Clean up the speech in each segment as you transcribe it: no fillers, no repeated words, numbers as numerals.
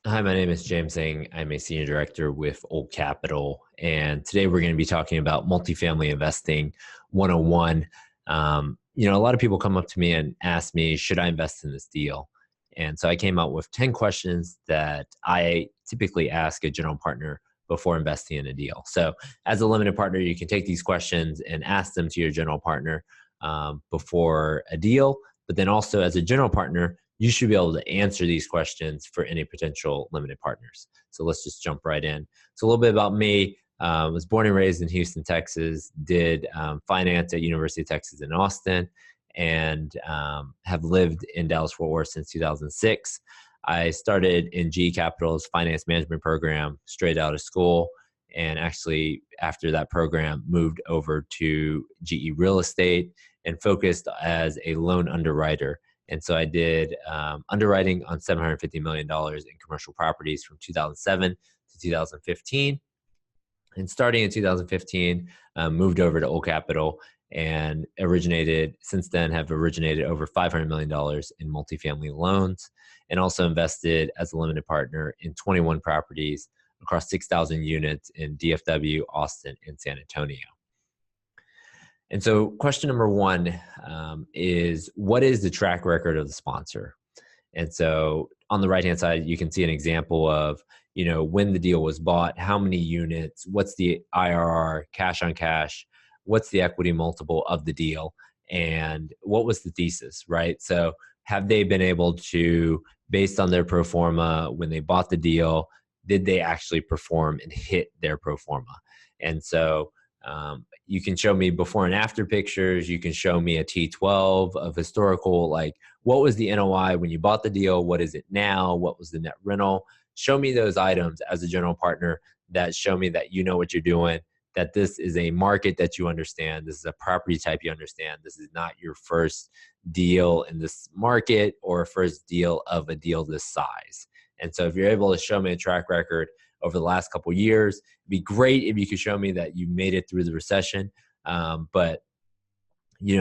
Hi, my name is Jeng. I'm a senior director with Old Capital, and today we're going to be talking about multifamily investing 101. A lot of people come up to me and ask me, should I invest in this deal? And so I came out with 10 questions that I typically ask a general partner before investing in a deal. So, as a limited partner, you can take these questions and ask them to your general partner before a deal. But then also, as a general partner, you should be able to answer these questions for any potential limited partners. So let's just jump right in. So a little bit about me. Was born and raised in Houston, Texas. Did finance at University of Texas in Austin, and have lived in Dallas Fort Worth since 2006. I started in GE Capital's finance management program straight out of school, and actually after that program moved over to GE Real Estate and focused as a loan underwriter. And so I did underwriting on $750 million in commercial properties from 2007 to 2015. And starting in 2015, moved over to Old Capital and since then have originated over $500 million in multifamily loans, and also invested as a limited partner in 21 properties across 6,000 units in DFW, Austin, and San Antonio. And so question number one is, what is the track record of the sponsor? And so on the right-hand side, you can see an example of, when the deal was bought, how many units, what's the IRR, cash on cash, what's the equity multiple of the deal, and what was the thesis, right? So have they been able to, based on their pro forma, when they bought the deal, did they actually perform and hit their pro forma? And so you can show me before and after pictures. You can show me a T12 of historical, like what was the NOI when you bought the deal? What is it now? What was the net rental? Show me those items as a general partner that show me that you know what you're doing, that this is a market that you understand. This is a property type you understand. This is not your first deal in this market or a first deal of a deal this size. And so if you're able to show me a track record over the last couple of years, it'd be great if you could show me that you made it through the recession. But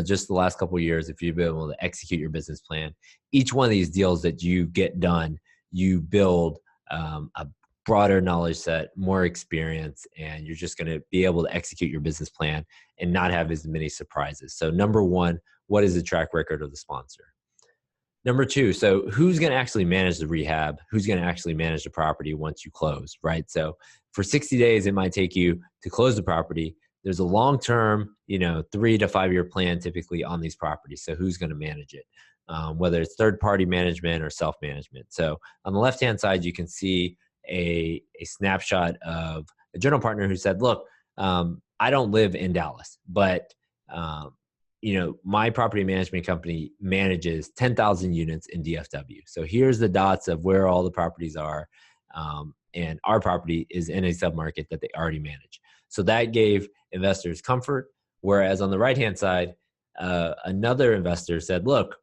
just the last couple of years, if you've been able to execute your business plan, each one of these deals that you get done, you build a broader knowledge set, more experience, and you're just going to be able to execute your business plan and not have as many surprises. So number one, what is the track record of the sponsor? Number two, so who's going to actually manage the rehab? Who's going to actually manage the property once you close, right? So for 60 days, it might take you to close the property. There's a long-term, 3 to 5 year plan typically on these properties. So who's going to manage it? Whether it's third-party management or self-management. So on the left-hand side, you can see a snapshot of a general partner who said, look, I don't live in Dallas, but my property management company manages 10,000 units in DFW. So here's the dots of where all the properties are. And our property is in a submarket that they already manage. So that gave investors comfort. Whereas on the right-hand side, another investor said, look,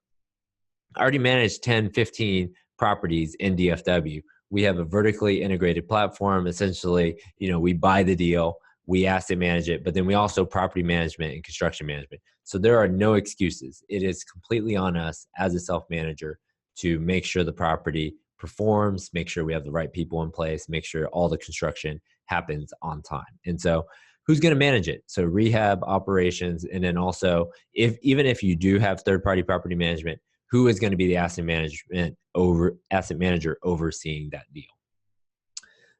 I already managed 10, 15 properties in DFW. We have a vertically integrated platform. Essentially, we buy the deal, we asset manage it, but then we also property management and construction management. So there are no excuses. It is completely on us as a self-manager to make sure the property performs, make sure we have the right people in place, make sure all the construction happens on time. And so who's going to manage it? So rehab operations, and then also even if you do have third-party property management, who is going to be the asset manager overseeing that deal?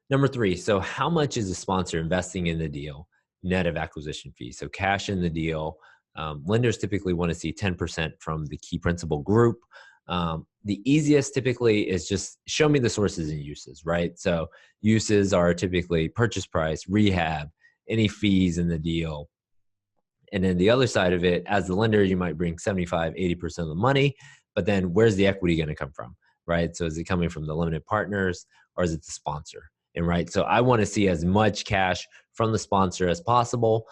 Number three, so how much is the sponsor investing in the deal net of acquisition fees? So cash in the deal. Lenders typically want to see 10% from the key principal group. The easiest typically is just show me the sources and uses, right? So uses are typically purchase price, rehab, any fees in the deal. And then the other side of it, as the lender, you might bring 75, 80% of the money, but then where's the equity going to come from, right? So is it coming from the limited partners or is it the sponsor? And right, so I want to see as much cash from the sponsor as possible,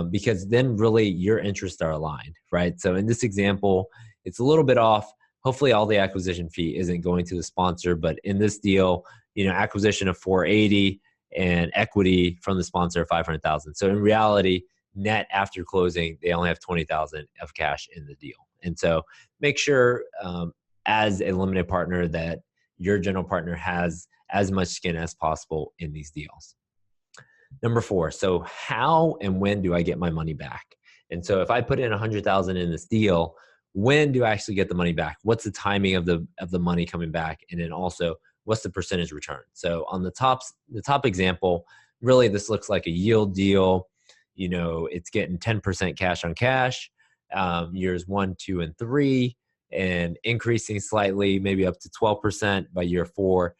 because then really your interests are aligned, right? So in this example, it's a little bit off. Hopefully all the acquisition fee isn't going to the sponsor, but in this deal, acquisition of 480 and equity from the sponsor of 500,000. So in reality, net after closing, they only have 20,000 of cash in the deal. And so make sure as a limited partner that your general partner has as much skin as possible in these deals. Number 4, so how and when do I get my money back? And so if I put in 100,000 in this deal, when do I actually get the money back? What's the timing of the money coming back? And then also, what's the percentage return? So on the top example, really this looks like a yield deal. It's getting 10% cash on cash, years 1, 2, and 3, and increasing slightly, maybe up to 12% by year 4.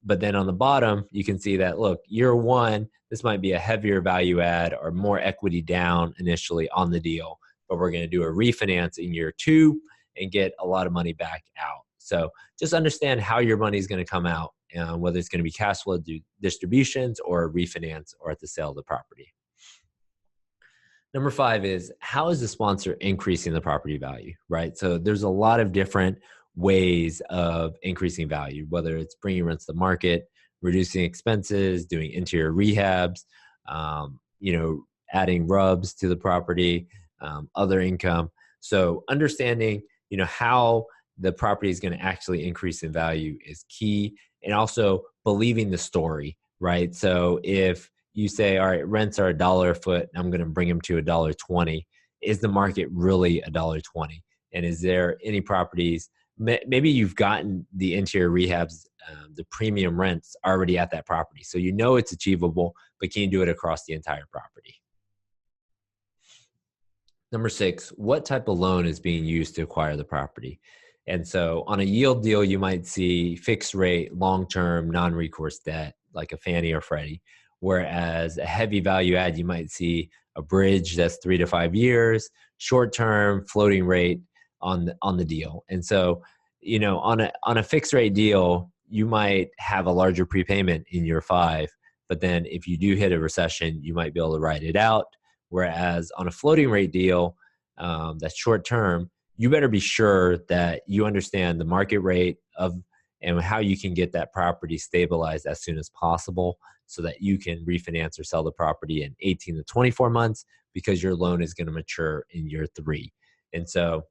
But then on the bottom, you can see that, look, year 1, this might be a heavier value add or more equity down initially on the deal, but we're going to do a refinance in year 2 and get a lot of money back out. So just understand how your money is going to come out, whether it's going to be cash flow distributions or a refinance or at the sale of the property. Number 5 is, how is the sponsor increasing the property value, right? So there's a lot of different ways of increasing value, whether it's bringing rents to the market, reducing expenses, doing interior rehabs, adding rubs to the property, other income. So understanding, how the property is going to actually increase in value is key, and also believing the story, right? So if you say, all right, rents are $1 a foot, I'm going to bring them to $1.20. Is the market really $1.20? And is there any properties, maybe you've gotten the interior rehabs, the premium rents already at that property, so it's achievable, but can you do it across the entire property? Number 6, what type of loan is being used to acquire the property? And so on a yield deal, you might see fixed rate, long-term, non-recourse debt, like a Fannie or Freddie. Whereas a heavy value add, you might see a bridge that's 3 to 5 years, short-term, floating rate on the deal. And so, on a fixed rate deal, you might have a larger prepayment in year 5, but then if you do hit a recession, you might be able to ride it out. Whereas on a floating rate deal, that's short-term, you better be sure that you understand the market rate and how you can get that property stabilized as soon as possible, so that you can refinance or sell the property in 18 to 24 months, because your loan is going to mature in year 3. And so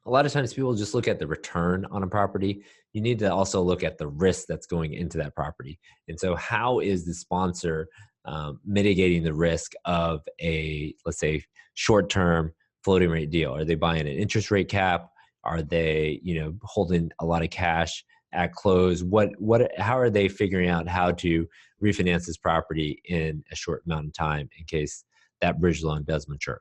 a lot of times people just look at the return on a property. You need to also look at the risk that's going into that property. And so how is the sponsor mitigating the risk of a, let's say, short-term floating rate deal? Are they buying an interest rate cap? Are they, holding a lot of cash at close? How are they figuring out how to refinance this property in a short amount of time in case that bridge loan does mature?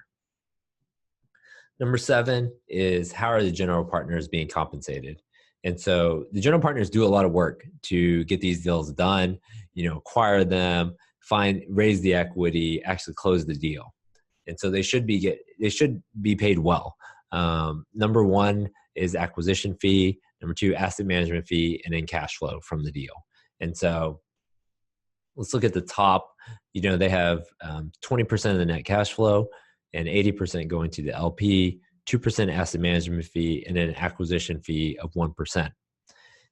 Number 7 is, how are the general partners being compensated? And so the general partners do a lot of work to get these deals done, acquire them, raise the equity, actually close the deal. And so they should be paid well. Number 1 is acquisition fee. Number 2, asset management fee, and then cash flow from the deal. And so let's look at the top. They have 20% of the net cash flow and 80% going to the LP, 2% asset management fee, and then an acquisition fee of 1%.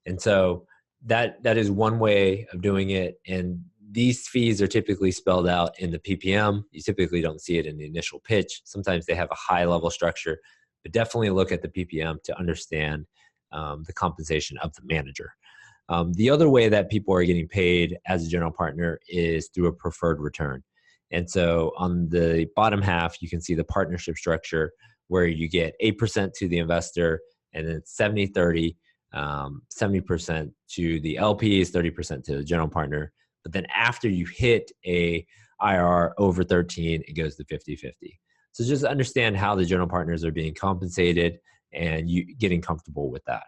And so that is one way of doing it. And these fees are typically spelled out in the PPM. You typically don't see it in the initial pitch. Sometimes they have a high level structure, but definitely look at the PPM to understand the compensation of the manager. The other way that people are getting paid as a general partner is through a preferred return. And so on the bottom half, you can see the partnership structure, where you get 8% to the investor, and then 70-30, 70% to the LPs, 30% to the general partner. But then after you hit a IRR over 13, it goes to 50-50. So just understand how the general partners are being compensated and you getting comfortable with that.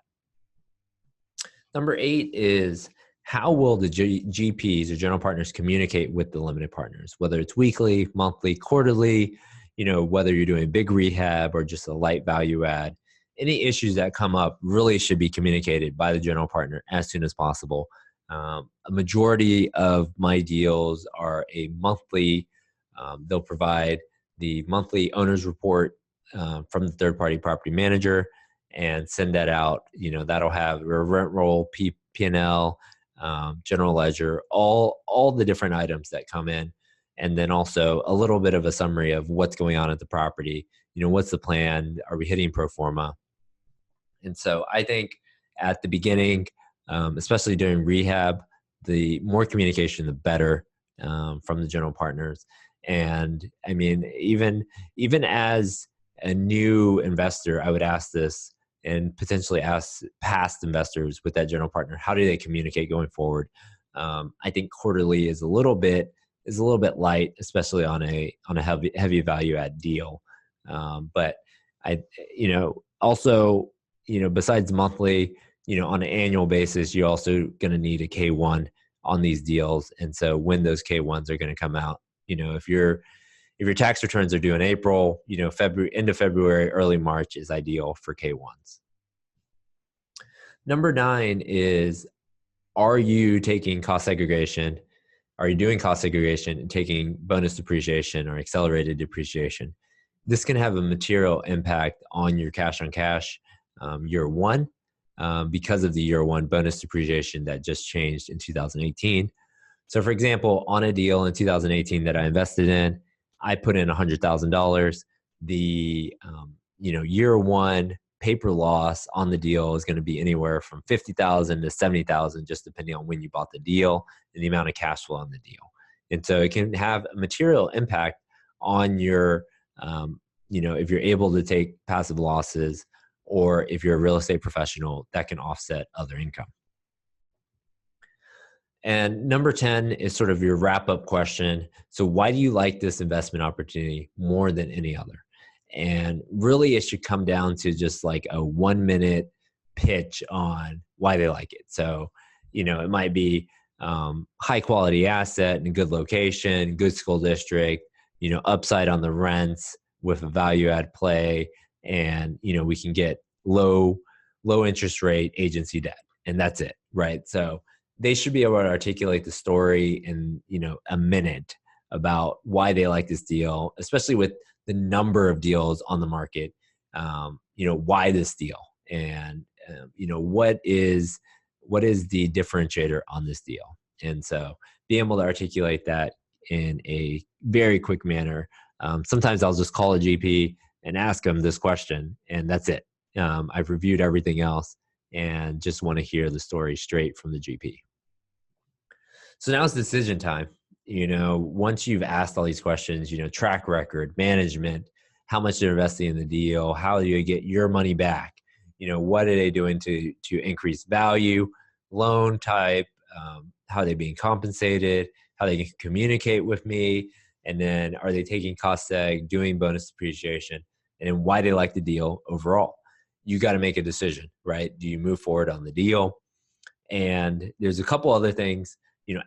Number 8 is, how will the GPs or general partners communicate with the limited partners, whether it's weekly, monthly, quarterly, whether you're doing big rehab or just a light value add. Any issues that come up really should be communicated by the general partner as soon as possible. A majority of my deals are a monthly, they'll provide the monthly owner's report from the third-party property manager and send that out. That'll have a rent roll, P&L, general ledger, all the different items that come in, and then also a little bit of a summary of what's going on at the property. What's the plan? Are we hitting pro forma? And so I think at the beginning, especially during rehab. The more communication, the better, from the general partners. And I mean, even as a new investor, I would ask this and potentially ask past investors with that general partner, how do they communicate going forward? I think quarterly is a little bit light, especially on a heavy value add deal. But I, also, besides monthly, on an annual basis, you're also going to need a K1 on these deals. And so when those K1s are going to come out, if your tax returns are due in April, February, end of February, early March is ideal for K1s. Number 9 is, are you taking cost segregation? Are you doing cost segregation and taking bonus depreciation or accelerated depreciation? This can have a material impact on your cash on cash year one, because of the year one bonus depreciation that just changed in 2018. So for example, on a deal in 2018 that I invested in, I put in $100,000. The year one paper loss on the deal is going to be anywhere from $50,000 to $70,000, just depending on when you bought the deal and the amount of cash flow on the deal. And so it can have a material impact on your, if you're able to take passive losses, or if you're a real estate professional, that can offset other income. And number 10 is sort of your wrap up question. So why do you like this investment opportunity more than any other? And really it should come down to just like a 1-minute pitch on why they like it. So, it might be high quality asset in a good location, good school district, upside on the rents with a value add play. And, we can get low interest rate agency debt, and that's it. Right. So they should be able to articulate the story in, a minute about why they like this deal, especially with the number of deals on the market. Why this deal, and what is the differentiator on this deal? And so being able to articulate that in a very quick manner. Sometimes I'll just call a GP and ask them this question, and that's it. I've reviewed everything else and just want to hear the story straight from the GP. So now it's decision time. Once you've asked all these questions, track record, management, how much they're investing in the deal, how do you get your money back? What are they doing to increase value, loan type, how are they being compensated, how they can communicate with me, and then are they taking cost seg, doing bonus depreciation, and then why they like the deal overall. You got to make a decision, right? Do you move forward on the deal? And there's a couple other things,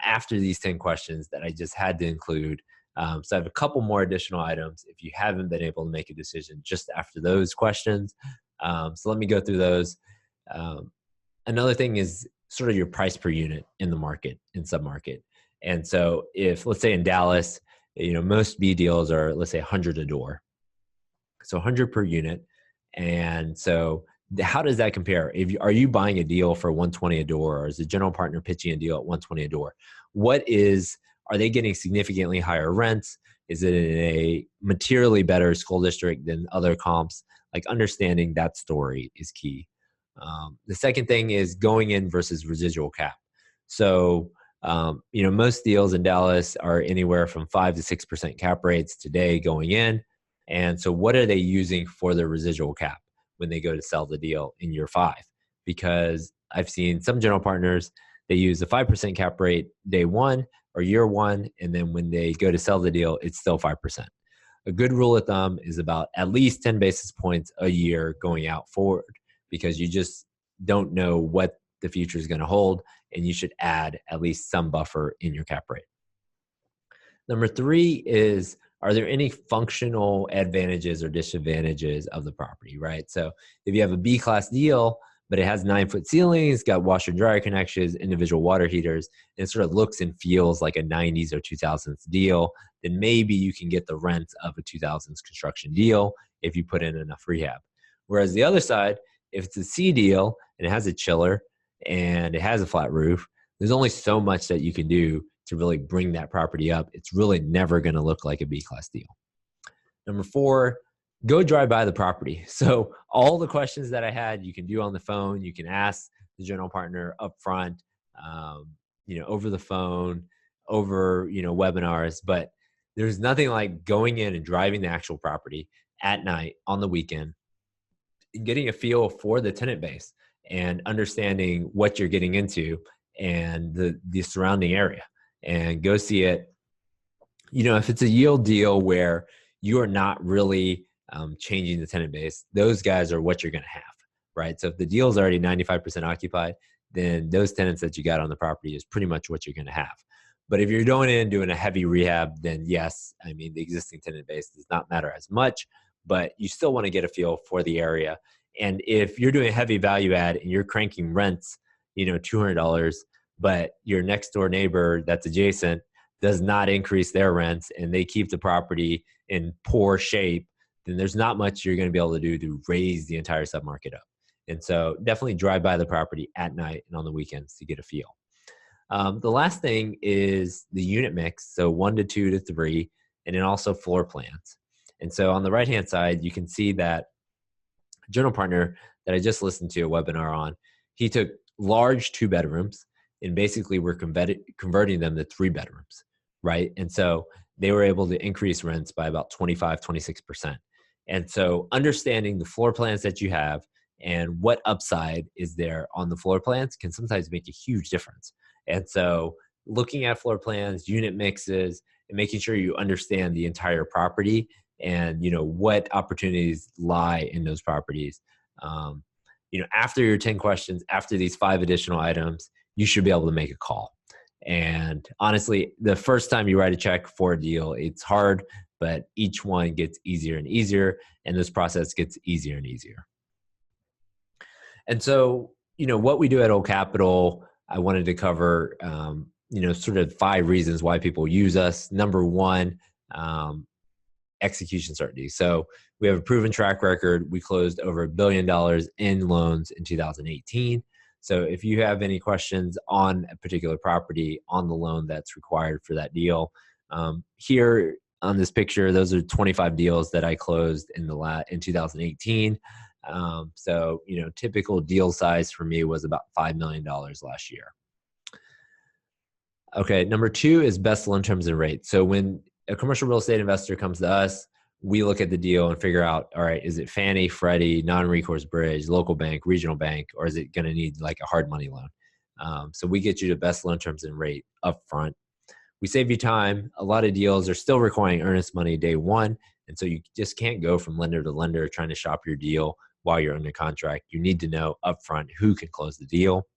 after these 10 questions that I just had to include. So I have a couple more additional items if you haven't been able to make a decision just after those questions. So let me go through those. Another thing is sort of your price per unit in the market, in submarket. And so if, let's say in Dallas, most B deals are, let's say 100 a door. So 100 per unit. And so how does that compare? Are you buying a deal for 120 a door, or is the general partner pitching a deal at 120 a door? Are they getting significantly higher rents? Is it in a materially better school district than other comps? Like, understanding that story is key. The second thing is going in versus residual cap. So, most deals in Dallas are anywhere from 5 to 6% cap rates today going in. And so what are they using for their residual cap when they go to sell the deal in year 5? Because I've seen some general partners, they use a 5% cap rate day one or year one, and then when they go to sell the deal, it's still 5%. A good rule of thumb is about at least 10 basis points a year going out forward, because you just don't know what the future is going to hold, and you should add at least some buffer in your cap rate. Number 3 is, are there any functional advantages or disadvantages of the property, right? So if you have a B-class deal, but it has 9-foot ceilings, got washer and dryer connections, individual water heaters, and it sort of looks and feels like a 90s or 2000s deal, then maybe you can get the rent of a 2000s construction deal if you put in enough rehab. Whereas the other side, if it's a C deal and it has a chiller and it has a flat roof, there's only so much that you can do to really bring that property up. It's really never going to look like a B-class deal. Number 4, go drive by the property. So all the questions that I had, you can do on the phone. You can ask the general partner up front, over the phone, over, webinars, but there's nothing like going in and driving the actual property at night on the weekend, getting a feel for the tenant base and understanding what you're getting into and the surrounding area, and go see it. If it's a yield deal where you are not really changing the tenant base, those guys are what you're going to have, right? So if the deal is already 95% occupied, then those tenants that you got on the property is pretty much what you're going to have. But if you're going in doing a heavy rehab, then yes, I mean, the existing tenant base does not matter as much, but you still want to get a feel for the area. And if you're doing a heavy value add and you're cranking rents, $200, but your next door neighbor that's adjacent does not increase their rents and they keep the property in poor shape, then there's not much you're going to be able to do to raise the entire submarket up. And so definitely drive by the property at night and on the weekends to get a feel. The last thing is the unit mix, so 1 to 2 to 3, and then also floor plans. And so on the right-hand side, you can see that general partner that I just listened to a webinar on, he took large 2 bedrooms and basically we're converting them to 3 bedrooms, right? And so they were able to increase rents by about 25, 26%. And so understanding the floor plans that you have and what upside is there on the floor plans can sometimes make a huge difference. And so looking at floor plans, unit mixes, and making sure you understand the entire property and what opportunities lie in those properties. After your 10 questions, after these 5 additional items, you should be able to make a call. And honestly, the first time you write a check for a deal, it's hard, but each one gets easier and easier, and this process gets easier and easier. And so, what we do at Old Capital, I wanted to cover, sort of 5 reasons why people use us. Number 1, execution certainty. So we have a proven track record. We closed over $1 billion in loans in 2018. So if you have any questions on a particular property, on the loan that's required for that deal, here on this picture, those are 25 deals that I closed in 2018. So typical deal size for me was about $5 million last year. Okay, number 2 is best loan terms and rates. So when a commercial real estate investor comes to us, we look at the deal and figure out, all right, is it Fannie, Freddie, non-recourse bridge, local bank, regional bank, or is it going to need like a hard money loan? So we get you the best loan terms and rate up front. We save you time. A lot of deals are still requiring earnest money day 1. And so you just can't go from lender to lender trying to shop your deal while you're under contract. You need to know upfront who can close the deal.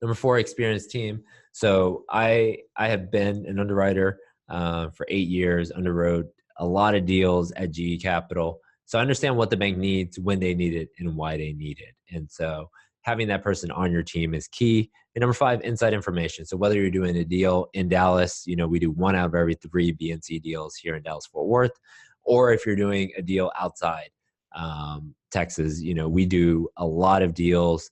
Number 4, experienced team. So I have been an underwriter for 8 years, underwrote a lot of deals at GE Capital. So I understand what the bank needs, when they need it, and why they need it. And so having that person on your team is key. And number 5, inside information. So whether you're doing a deal in Dallas, we do 1 out of every 3 B and C deals here in Dallas-Fort Worth, or if you're doing a deal outside Texas, we do a lot of deals,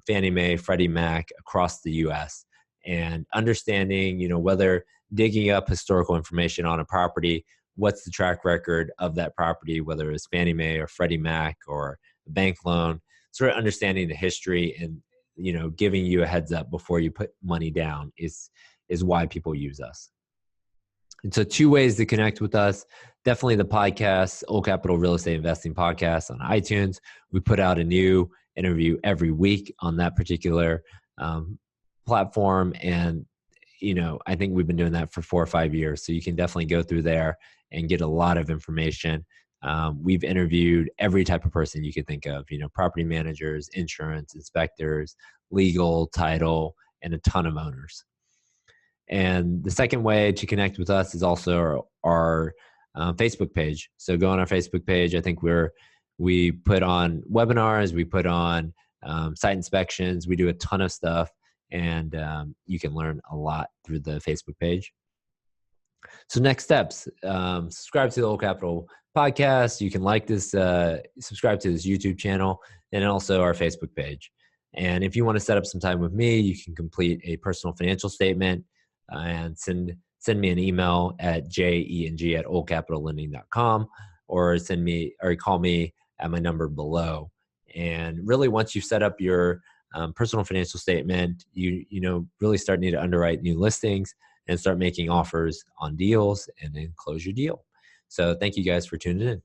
Fannie Mae, Freddie Mac across the U.S. And understanding, whether digging up historical information on a property, what's the track record of that property, whether it's Fannie Mae or Freddie Mac or a bank loan, sort of understanding the history and, giving you a heads up before you put money down is why people use us. And so 2 ways to connect with us, definitely the podcast, Old Capital Real Estate Investing Podcast on iTunes. We put out a new interview every week on that particular platform. And, I think we've been doing that for 4 or 5 years. So you can definitely go through there and get a lot of information. We've interviewed every type of person you could think of, property managers, insurance, inspectors, legal, title, and a ton of owners. And the second way to connect with us is also our Facebook page. So go on our Facebook page. I think we put on webinars, we put on site inspections, we do a ton of stuff, and you can learn a lot through the Facebook page. So next steps, subscribe to the Old Capital podcast. You can like this, subscribe to this YouTube channel, and also our Facebook page. And if you want to set up some time with me, you can complete a personal financial statement and send me an email at jeng@oldcapitallending.com, or call me at my number below. And really, once you've set up your personal financial statement, you really start need to underwrite new listings and start making offers on deals and then close your deal. So thank you guys for tuning in.